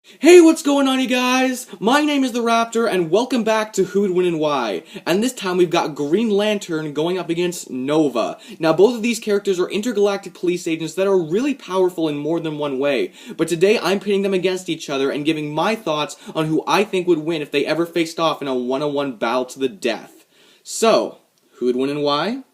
Hey, what's going on, you guys? My name is the Raptor, and welcome back to Who'd Win and Why. And this time we've got Green Lantern going up against Nova. Now, both of these characters are intergalactic police agents that are really powerful in more than one way. But today I'm pitting them against each other and giving my thoughts on who I think would win if they ever faced off in a one-on-one battle to the death. So, who'd win and why?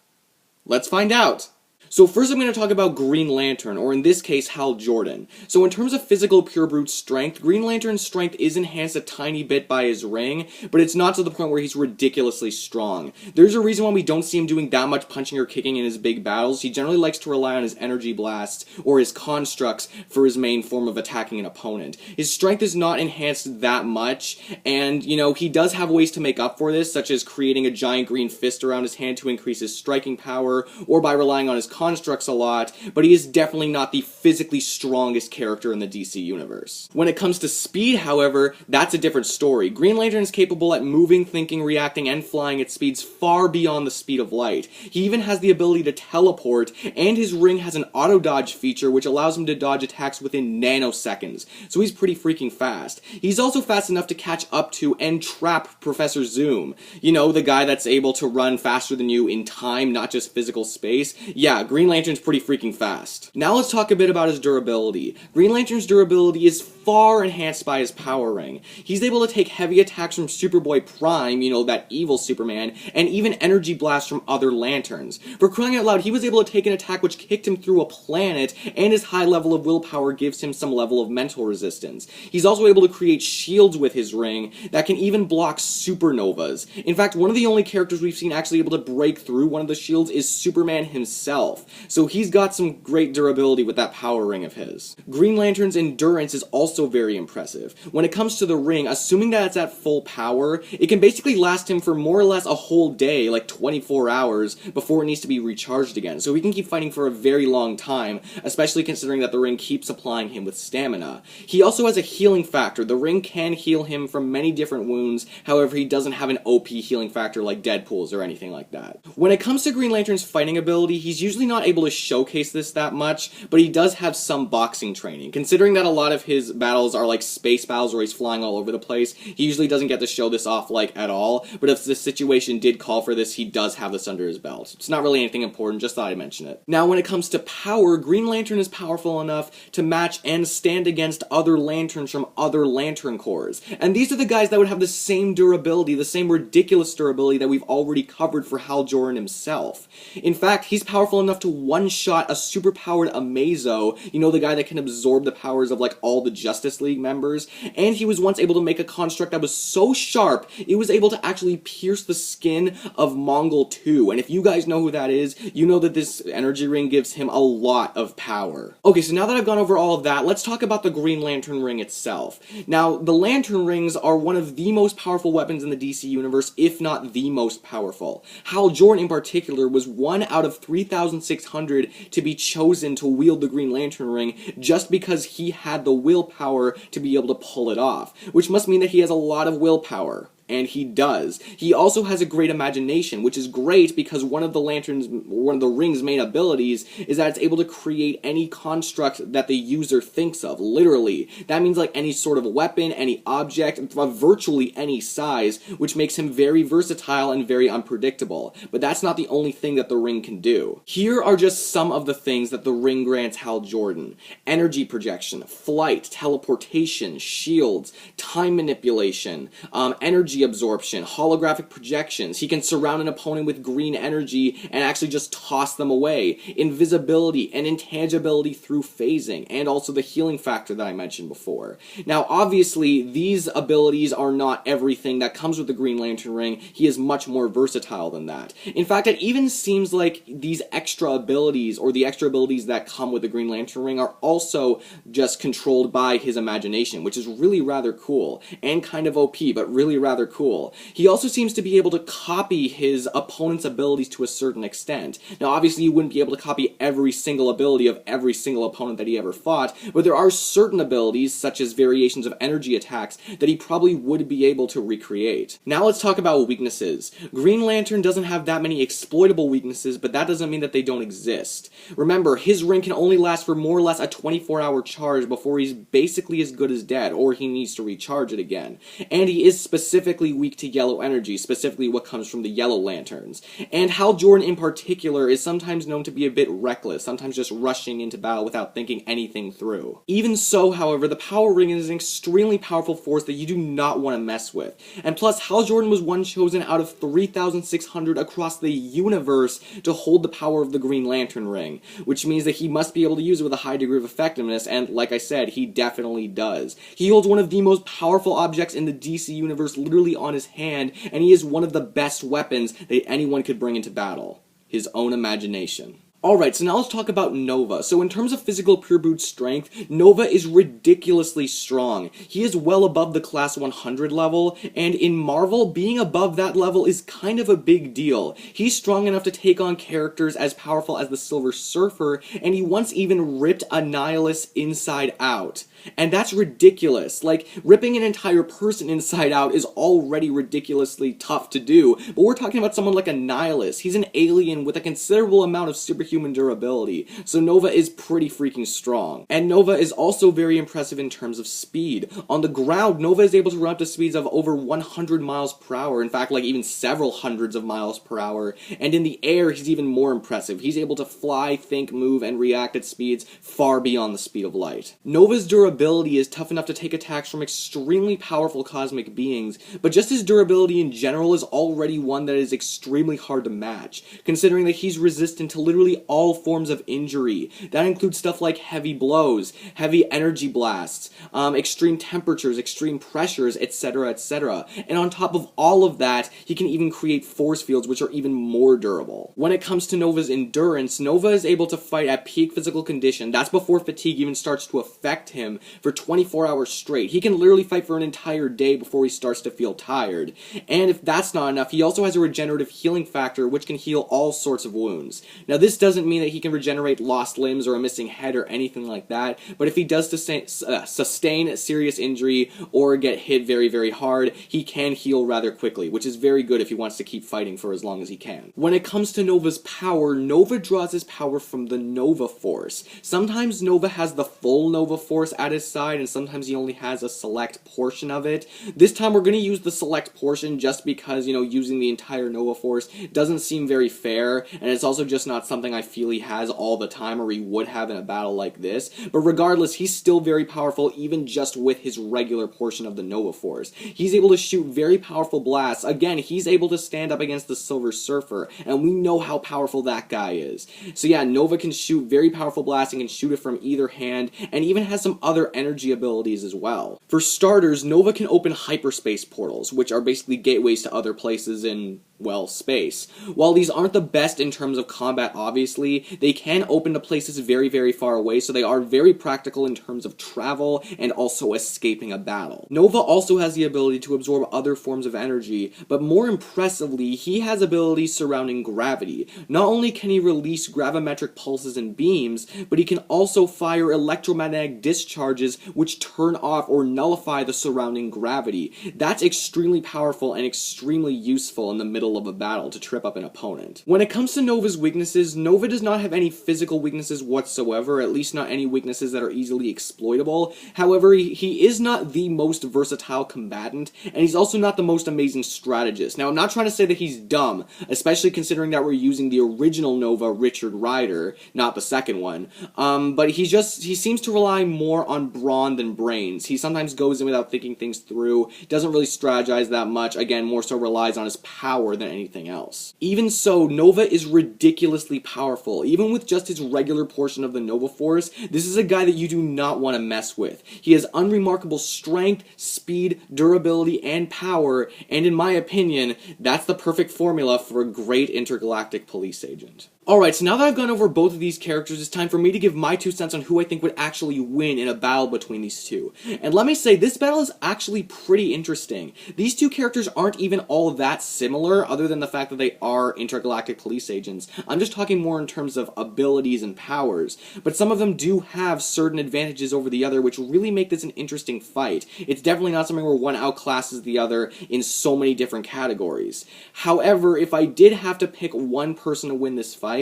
Let's find out. So first I'm going to talk about Green Lantern, or in this case, Hal Jordan. So in terms of physical pure brute strength, Green Lantern's strength is enhanced a tiny bit by his ring, but it's not to the point where he's ridiculously strong. There's a reason why we don't see him doing that much punching or kicking in his big battles. He generally likes to rely on his energy blasts, or his constructs, for his main form of attacking an opponent. His strength is not enhanced that much, and, he does have ways to make up for this, such as creating a giant green fist around his hand to increase his striking power, or by relying on his constructs a lot, but he is definitely not the physically strongest character in the DC universe. When it comes to speed, however, that's a different story. Green Lantern is capable at moving, thinking, reacting, and flying at speeds far beyond the speed of light. He even has the ability to teleport, and his ring has an auto-dodge feature which allows him to dodge attacks within nanoseconds, so he's pretty freaking fast. He's also fast enough to catch up to and trap Professor Zoom. The guy that's able to run faster than you in time, not just physical space. Yeah, Green Lantern's pretty freaking fast. Now let's talk a bit about his durability. Green Lantern's durability is far enhanced by his power ring. He's able to take heavy attacks from Superboy Prime, that evil Superman, and even energy blasts from other Lanterns. For crying out loud, he was able to take an attack which kicked him through a planet, and his high level of willpower gives him some level of mental resistance. He's also able to create shields with his ring that can even block supernovas. In fact, one of the only characters we've seen actually able to break through one of the shields is Superman himself. So he's got some great durability with that power ring of his. Green Lantern's endurance is also very impressive. When it comes to the ring, assuming that it's at full power, it can basically last him for more or less a whole day, like 24 hours, before it needs to be recharged again. So he can keep fighting for a very long time, especially considering that the ring keeps supplying him with stamina. He also has a healing factor. The ring can heal him from many different wounds, however he doesn't have an OP healing factor like Deadpool's or anything like that. When it comes to Green Lantern's fighting ability, he's usually not able to showcase this that much, but he does have some boxing training. Considering that a lot of his battles are like space battles where he's flying all over the place, he usually doesn't get to show this off at all, but if the situation did call for this, he does have this under his belt. It's not really anything important, just thought I'd mention it. Now when it comes to power, Green Lantern is powerful enough to match and stand against other Lanterns from other Lantern Corps, and these are the guys that would have the same durability, the same ridiculous durability that we've already covered for Hal Jordan himself. In fact, he's powerful enough to one-shot a superpowered Amazo, the guy that can absorb the powers of all the Justice League members, and he was once able to make a construct that was so sharp, it was able to actually pierce the skin of Mongol 2, and if you guys know who that is, you know that this energy ring gives him a lot of power. Okay, so now that I've gone over all of that, let's talk about the Green Lantern ring itself. Now, the Lantern rings are one of the most powerful weapons in the DC universe, if not the most powerful. Hal Jordan in particular was one out of 3,600 to be chosen to wield the Green Lantern ring just because he had the willpower to be able to pull it off, which must mean that he has a lot of willpower. And he does. He also has a great imagination, which is great because one of the ring's main abilities is that it's able to create any construct that the user thinks of, literally. That means any sort of weapon, any object, virtually any size, which makes him very versatile and very unpredictable. But that's not the only thing that the ring can do. Here are just some of the things that the ring grants Hal Jordan. Energy projection, flight, teleportation, shields, time manipulation, energy absorption, holographic projections. He can surround an opponent with green energy and actually just toss them away. Invisibility and intangibility through phasing, and also the healing factor that I mentioned before. Now, obviously, these abilities are not everything that comes with the Green Lantern ring. He is much more versatile than that. In fact, it even seems like these extra abilities, or the extra abilities that come with the Green Lantern ring, are also just controlled by his imagination, which is really rather cool, and kind of OP, but really rather rather cool. He also seems to be able to copy his opponent's abilities to a certain extent. Now, obviously, you wouldn't be able to copy every single ability of every single opponent that he ever fought, but there are certain abilities, such as variations of energy attacks, that he probably would be able to recreate. Now let's talk about weaknesses. Green Lantern doesn't have that many exploitable weaknesses, but that doesn't mean that they don't exist. Remember, his ring can only last for more or less a 24-hour charge before he's basically as good as dead, or he needs to recharge it again. And he is specifically weak to yellow energy, specifically what comes from the Yellow Lanterns. And Hal Jordan in particular is sometimes known to be a bit reckless, sometimes just rushing into battle without thinking anything through. Even so, however, the Power Ring is an extremely powerful force that you do not want to mess with. And plus, Hal Jordan was one chosen out of 3,600 across the universe to hold the power of the Green Lantern Ring, which means that he must be able to use it with a high degree of effectiveness, and like I said, he definitely does. He holds one of the most powerful objects in the DC universe literally on his hand, and he is one of the best weapons that anyone could bring into battle. His own imagination. Alright, so now let's talk about Nova. So in terms of physical pure brute strength, Nova is ridiculously strong. He is well above the class 100 level, and in Marvel, being above that level is kind of a big deal. He's strong enough to take on characters as powerful as the Silver Surfer, and he once even ripped Annihilus inside out. And that's ridiculous. Like, ripping an entire person inside out is already ridiculously tough to do, but we're talking about someone like Annihilus. He's an alien with a considerable amount of superhuman durability, so Nova is pretty freaking strong. And Nova is also very impressive in terms of speed. On the ground, Nova is able to run up to speeds of over 100 miles per hour, in fact, like even several hundreds of miles per hour, and in the air, he's even more impressive. He's able to fly, think, move, and react at speeds far beyond the speed of light. Nova's durability is tough enough to take attacks from extremely powerful cosmic beings, but just his durability in general is already one that is extremely hard to match, considering that he's resistant to literally all forms of injury. That includes stuff like heavy blows, heavy energy blasts, extreme temperatures, extreme pressures, etc., etc. And on top of all of that, he can even create force fields which are even more durable. When it comes to Nova's endurance, Nova is able to fight at peak physical condition. That's before fatigue even starts to affect him for 24 hours straight. He can literally fight for an entire day before he starts to feel tired. And if that's not enough, he also has a regenerative healing factor which can heal all sorts of wounds. Now this doesn't mean that he can regenerate lost limbs or a missing head or anything like that, but if he does sustain serious injury or get hit very, very hard, he can heal rather quickly, which is very good if he wants to keep fighting for as long as he can. When it comes to Nova's power, Nova draws his power from the Nova Force. Sometimes Nova has the full Nova Force at his side, and sometimes he only has a select portion of it. This time we're going to use the select portion just because, you know, using the entire Nova Force doesn't seem very fair, and it's also just not something I feel he has all the time or he would have in a battle like this. But regardless, he's still very powerful even just with his regular portion of the Nova Force. He's able to shoot very powerful blasts. Again, he's able to stand up against the Silver Surfer, and we know how powerful that guy is. So yeah, Nova can shoot very powerful blasts and can shoot it from either hand, and even has some other energy abilities as well. For starters, Nova can open hyperspace portals, which are basically gateways to other places in, well, space. While these aren't the best in terms of combat, obviously, they can open to places very, very far away, so they are very practical in terms of travel and also escaping a battle. Nova also has the ability to absorb other forms of energy, but more impressively, he has abilities surrounding gravity. Not only can he release gravimetric pulses and beams, but he can also fire electromagnetic discharges which turn off or nullify the surrounding gravity. That's extremely powerful and extremely useful in the middle of a battle to trip up an opponent. When it comes to Nova's weaknesses, Nova does not have any physical weaknesses whatsoever, at least not any weaknesses that are easily exploitable. However, he is not the most versatile combatant, and he's also not the most amazing strategist. Now, I'm not trying to say that he's dumb, especially considering that we're using the original Nova, Richard Rider, not the second one, but he seems to rely more on brawn than brains. He sometimes goes in without thinking things through, doesn't really strategize that much, again, more so relies on his power than anything else. Even so, Nova is ridiculously powerful. Even with just his regular portion of the Nova Force, this is a guy that you do not want to mess with. He has unremarkable strength, speed, durability, and power, and in my opinion, that's the perfect formula for a great intergalactic police agent. Alright, so now that I've gone over both of these characters, it's time for me to give my 2 cents on who I think would actually win in a battle between these two. And let me say, this battle is actually pretty interesting. These two characters aren't even all that similar, other than the fact that they are intergalactic police agents. I'm just talking more in terms of abilities and powers, but some of them do have certain advantages over the other, which really make this an interesting fight. It's definitely not something where one outclasses the other in so many different categories. However, if I did have to pick one person to win this fight,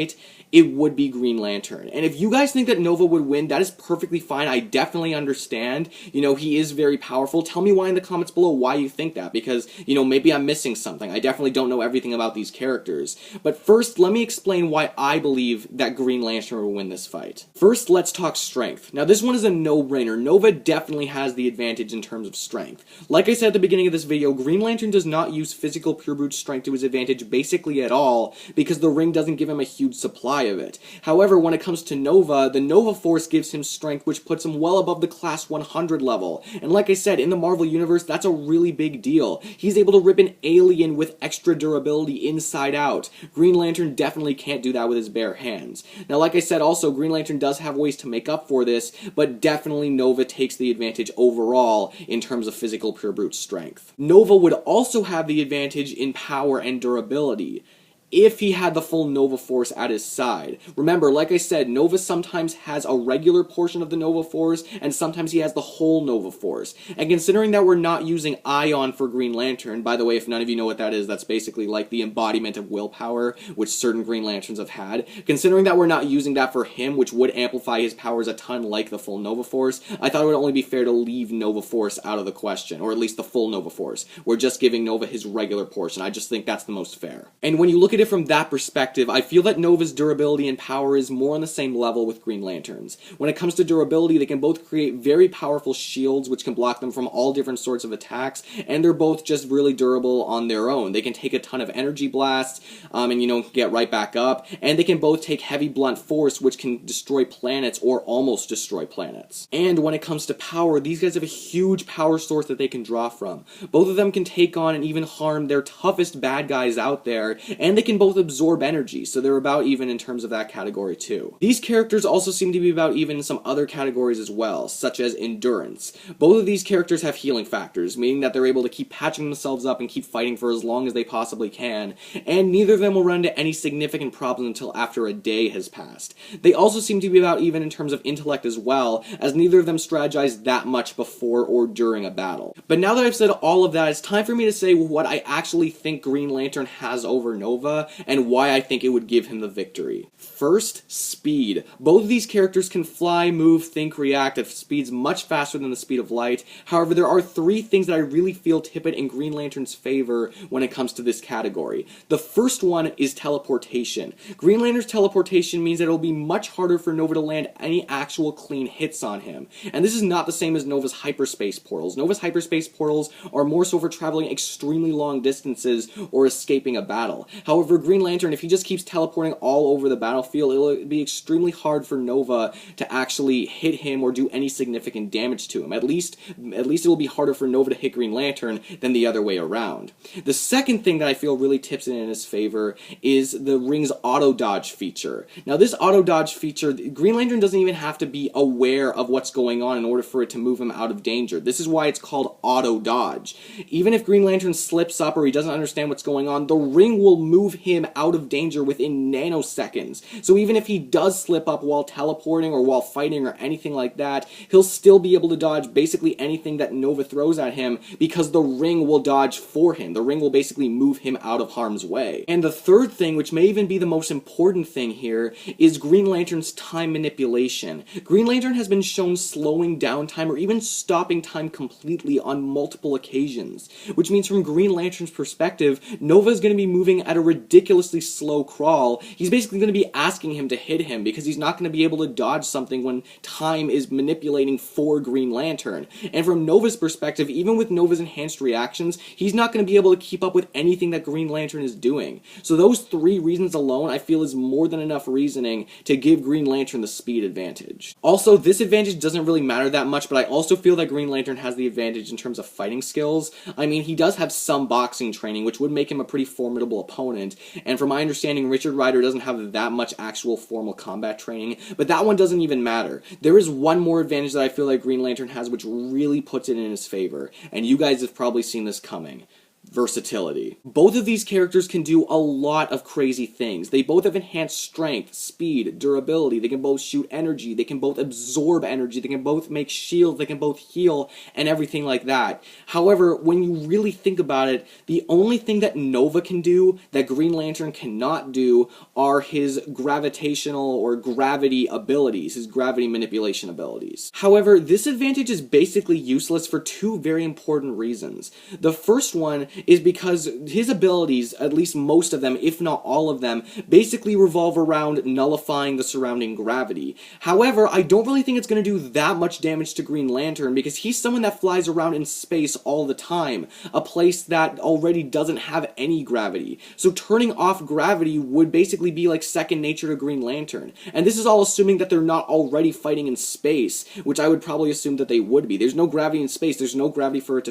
it would be Green Lantern. And if you guys think that Nova would win, that is perfectly fine. I definitely understand. You know, he is very powerful. Tell me why in the comments below why you think that, because, you know, maybe I'm missing something. I definitely don't know everything about these characters. But first, let me explain why I believe that Green Lantern will win this fight. First, let's talk strength. Now, this one is a no-brainer. Nova definitely has the advantage in terms of strength. Like I said at the beginning of this video, Green Lantern does not use physical pure brute strength to his advantage basically at all, because the ring doesn't give him a huge supply of it. However, when it comes to Nova, the Nova Force gives him strength, which puts him well above the Class 100 level. And like I said, in the Marvel Universe, that's a really big deal. He's able to rip an alien with extra durability inside out. Green Lantern definitely can't do that with his bare hands. Now, like I said, also, Green Lantern does have ways to make up for this, but definitely Nova takes the advantage overall in terms of physical pure brute strength. Nova would also have the advantage in power and durability if he had the full Nova Force at his side. Remember, like I said, Nova sometimes has a regular portion of the Nova Force, and sometimes he has the whole Nova Force. And considering that we're not using Ion for Green Lantern, by the way, if none of you know what that is, that's basically like the embodiment of willpower, which certain Green Lanterns have had. Considering that we're not using that for him, which would amplify his powers a ton like the full Nova Force, I thought it would only be fair to leave Nova Force out of the question, or at least the full Nova Force. We're just giving Nova his regular portion. I just think that's the most fair. And when you look at it from that perspective, I feel that Nova's durability and power is more on the same level with Green Lantern's. When it comes to durability, they can both create very powerful shields which can block them from all different sorts of attacks, and they're both just really durable on their own. They can take a ton of energy blasts, and, you know, get right back up, and they can both take heavy blunt force, which can destroy planets or almost destroy planets. And when it comes to power, these guys have a huge power source that they can draw from. Both of them can take on and even harm their toughest bad guys out there, and they can both absorb energy, so they're about even in terms of that category too. These characters also seem to be about even in some other categories as well, such as endurance. Both of these characters have healing factors, meaning that they're able to keep patching themselves up and keep fighting for as long as they possibly can, and neither of them will run into any significant problems until after a day has passed. They also seem to be about even in terms of intellect as well, as neither of them strategize that much before or during a battle. But now that I've said all of that, it's time for me to say what I actually think Green Lantern has over Nova, and why I think it would give him the victory. First, speed. Both of these characters can fly, move, think, react at speeds much faster than the speed of light. However, there are three things that I really feel tip it in Green Lantern's favor when it comes to this category. The first one is teleportation. Green Lantern's teleportation means that it'll be much harder for Nova to land any actual clean hits on him. And this is not the same as Nova's hyperspace portals. Nova's hyperspace portals are more so for traveling extremely long distances or escaping a battle. However, Green Lantern, if he just keeps teleporting all over the battlefield, it'll be extremely hard for Nova to actually hit him or do any significant damage to him. At least it will be harder for Nova to hit Green Lantern than the other way around. The second thing that I feel really tips it in his favor is the ring's auto-dodge feature. Now, this auto-dodge feature, Green Lantern doesn't even have to be aware of what's going on in order for it to move him out of danger. This is why it's called auto-dodge. Even if Green Lantern slips up or he doesn't understand what's going on, the ring will move him out of danger within nanoseconds. So even if he does slip up while teleporting or while fighting or anything like that, he'll still be able to dodge basically anything that Nova throws at him because the ring will dodge for him. The ring will basically move him out of harm's way. And the third thing, which may even be the most important thing here, is Green Lantern's time manipulation. Green Lantern has been shown slowing down time or even stopping time completely on multiple occasions, which means from Green Lantern's perspective, Nova is going to be moving at a ridiculously slow crawl. He's basically going to be asking him to hit him because he's not going to be able to dodge something when time is manipulating for Green Lantern. And from Nova's perspective, even with Nova's enhanced reactions, he's not going to be able to keep up with anything that Green Lantern is doing. So those three reasons alone, I feel, is more than enough reasoning to give Green Lantern the speed advantage. Also, this advantage doesn't really matter that much, but I also feel that Green Lantern has the advantage in terms of fighting skills. I mean, he does have some boxing training, which would make him a pretty formidable opponent, opponent, and from my understanding, Richard Rider doesn't have that much actual formal combat training, but that one doesn't even matter. There is one more advantage that I feel like Green Lantern has which really puts it in his favor, and you guys have probably seen this coming. Versatility. Both of these characters can do a lot of crazy things. They both have enhanced strength, speed, durability, they can both shoot energy, they can both absorb energy, they can both make shields, they can both heal, and everything like that. However, when you really think about it, the only thing that Nova can do that Green Lantern cannot do are his gravitational or gravity abilities, his gravity manipulation abilities. However, this advantage is basically useless for two very important reasons. The first one is because his abilities, at least most of them, if not all of them, basically revolve around nullifying the surrounding gravity. However, I don't really think it's going to do that much damage to Green Lantern because he's someone that flies around in space all the time, a place that already doesn't have any gravity. So turning off gravity would basically be like second nature to Green Lantern. And this is all assuming that they're not already fighting in space, which I would probably assume that they would be. There's no gravity in space, there's no gravity for it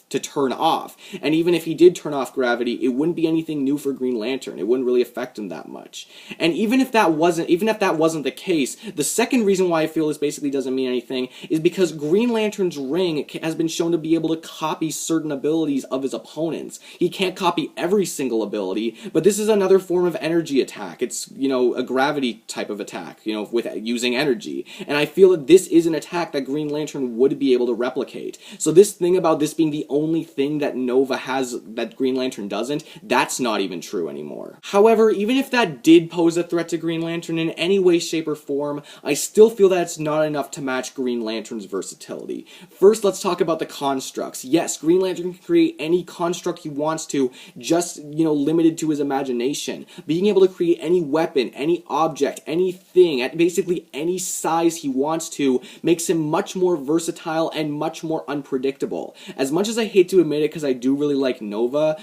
to turn off. And even if he did turn off gravity, it wouldn't be anything new for Green Lantern. It wouldn't really affect him that much. And even if that wasn't the case, the second reason why I feel this basically doesn't mean anything is because Green Lantern's ring has been shown to be able to copy certain abilities of his opponents. He can't copy every single ability, but this is another form of energy attack. It's, a gravity type of attack, with using energy. And I feel that this is an attack that Green Lantern would be able to replicate. So this thing about this being the only thing that Nova has that Green Lantern doesn't, that's not even true anymore. However, even if that did pose a threat to Green Lantern in any way, shape, or form, I still feel that it's not enough to match Green Lantern's versatility. First, let's talk about the constructs. Yes, Green Lantern can create any construct he wants to, just, limited to his imagination. Being able to create any weapon, any object, anything, at basically any size he wants to, makes him much more versatile and much more unpredictable. As much as I hate to admit it because I do really like Nova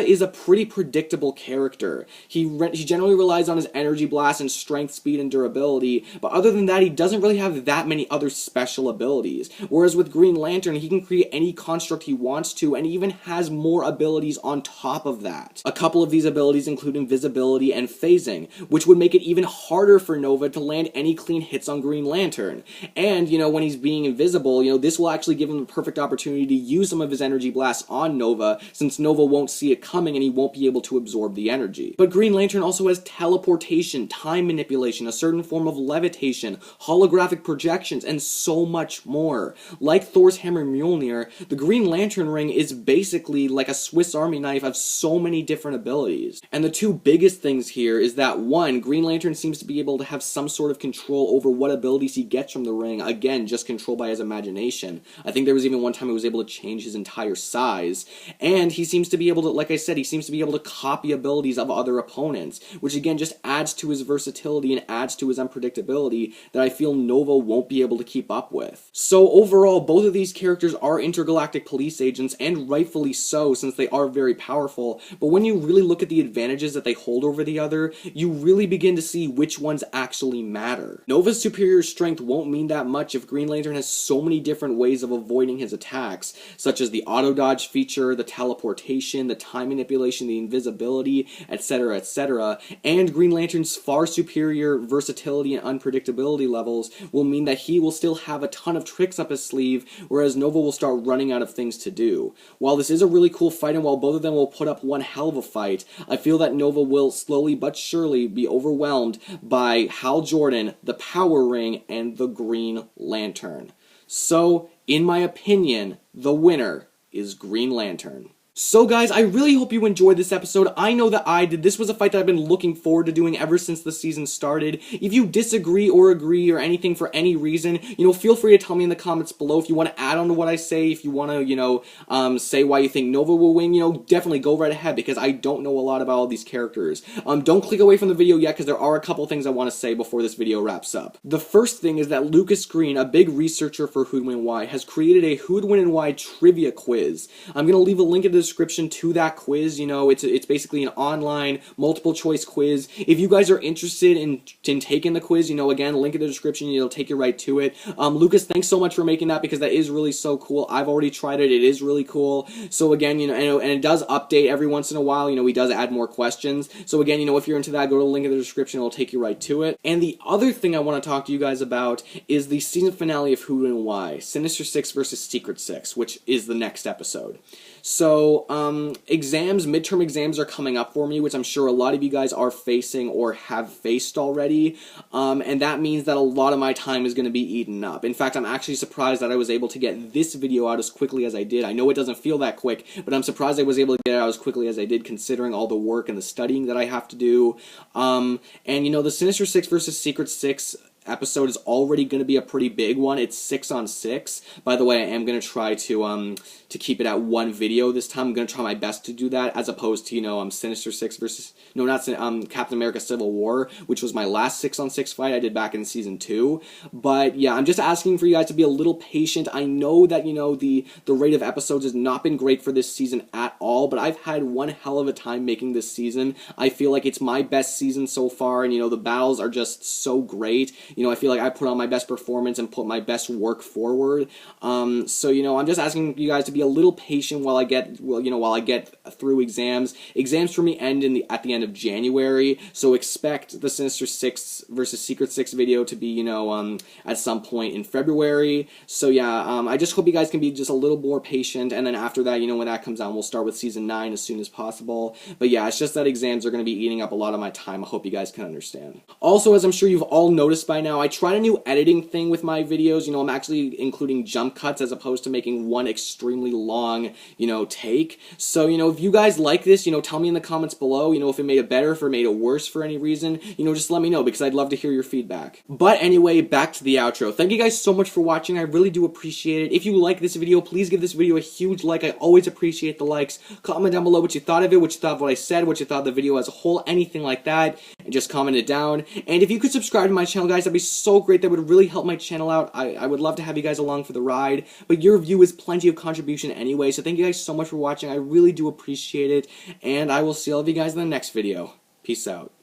is a pretty predictable character. He generally relies on his energy blast and strength, speed, and durability, but other than that, he doesn't really have that many other special abilities. Whereas with Green Lantern, he can create any construct he wants to, and even has more abilities on top of that. A couple of these abilities include invisibility and phasing, which would make it even harder for Nova to land any clean hits on Green Lantern. And, when he's being invisible, this will actually give him the perfect opportunity to use some of his energy blasts on Nova, since Nova won't see it coming and he won't be able to absorb the energy. But Green Lantern also has teleportation, time manipulation, a certain form of levitation, holographic projections, and so much more. Like Thor's hammer Mjolnir, the Green Lantern ring is basically like a Swiss Army knife of so many different abilities. And the two biggest things here is that, one, Green Lantern seems to be able to have some sort of control over what abilities he gets from the ring, again, just controlled by his imagination. I think there was even one time he was able to change his entire size, and he seems to be able to, like I said, he seems to be able to copy abilities of other opponents, which again just adds to his versatility and adds to his unpredictability that I feel Nova won't be able to keep up with. So overall, both of these characters are intergalactic police agents, and rightfully so, since they are very powerful, but when you really look at the advantages that they hold over the other, you really begin to see which ones actually matter. Nova's superior strength won't mean that much if Green Lantern has so many different ways of avoiding his attacks, such as the auto-dodge feature, the teleportation, the time manipulation, the invisibility, etc., etc., and Green Lantern's far superior versatility and unpredictability levels will mean that he will still have a ton of tricks up his sleeve, whereas Nova will start running out of things to do. While this is a really cool fight, and while both of them will put up one hell of a fight, I feel that Nova will slowly but surely be overwhelmed by Hal Jordan, the Power Ring, and the Green Lantern. So, in my opinion, the winner is Green Lantern. So guys, I really hope you enjoyed this episode. I know that I did. This was a fight that I've been looking forward to doing ever since the season started. If you disagree or agree or anything for any reason, feel free to tell me in the comments below. If you want to add on to what I say, if you want to, say why you think Nova will win, definitely go right ahead, because I don't know a lot about all these characters. Don't click away from the video yet, because there are a couple things I want to say before this video wraps up. The first thing is that Lucas Green, a big researcher for Who'd Win and Why, has created a Who'd Win and Why trivia quiz. I'm going to leave a link in the description to that quiz. You know, it's basically an online multiple choice quiz. If you guys are interested in taking the quiz, you know, again, link in the description, it'll take you right to it. Lucas, thanks so much for making that, because that is really so cool. I've already tried it. It is really cool. So again, you know, and it does update every once in a while. You know, he does add more questions. So again, you know, if you're into that, go to the link in the description. It'll take you right to it. And the other thing I want to talk to you guys about is the season finale of Who and Why, Sinister Six versus Secret Six, which is the next episode. So, midterm exams are coming up for me, which I'm sure a lot of you guys are facing or have faced already, and that means that a lot of my time is going to be eaten up. In fact, I'm actually surprised that I was able to get this video out as quickly as I did. I know it doesn't feel that quick, but I'm surprised I was able to get it out as quickly as I did, considering all the work and the studying that I have to do. And, you know, the Sinister Six versus Secret Six episode is already going to be a pretty big one. It's 6 on 6. By the way, I am going to try to keep it at one video this time. I'm going to try my best to do that, as opposed to, you know, Sinister Six versus, no, not Captain America Civil War, which was my last 6 on 6 fight I did back in season 2. But yeah, I'm just asking for you guys to be a little patient. I know that, you know, the rate of episodes has not been great for this season at all, but I've had one hell of a time making this season. I feel like it's my best season so far, and, you know, the battles are just so great. You know, I feel like I put on my best performance and put my best work forward. So, you know, I'm just asking you guys to be a little patient while I get through exams. Exams for me end at the end of January, so expect the Sinister Six versus Secret Six video to be, you know, at some point in February. So yeah, I just hope you guys can be just a little more patient, and then after that, you know, when that comes out, we'll start with season 9 as soon as possible. But yeah, it's just that exams are going to be eating up a lot of my time. I hope you guys can understand. Also, as I'm sure you've all noticed by now, I tried a new editing thing with my videos. You know, I'm actually including jump cuts as opposed to making one extremely long, you know, take. So, you know, if you guys like this, you know, tell me in the comments below, you know, if it made it better, if it made it worse for any reason, you know, just let me know, because I'd love to hear your feedback. But anyway, back to the outro. Thank you guys so much for watching. I really do appreciate it. If you like this video, please give this video a huge like. I always appreciate the likes. Comment down below what you thought of it, what you thought of what I said, what you thought of the video as a whole, anything like that, and just comment it down. And if you could subscribe to my channel, guys, that'd be so great. That would really help my channel out. I would love to have you guys along for the ride, but your view is plenty of contribution anyway, so thank you guys so much for watching. I really do appreciate it, and I will see all of you guys in the next video. Peace out.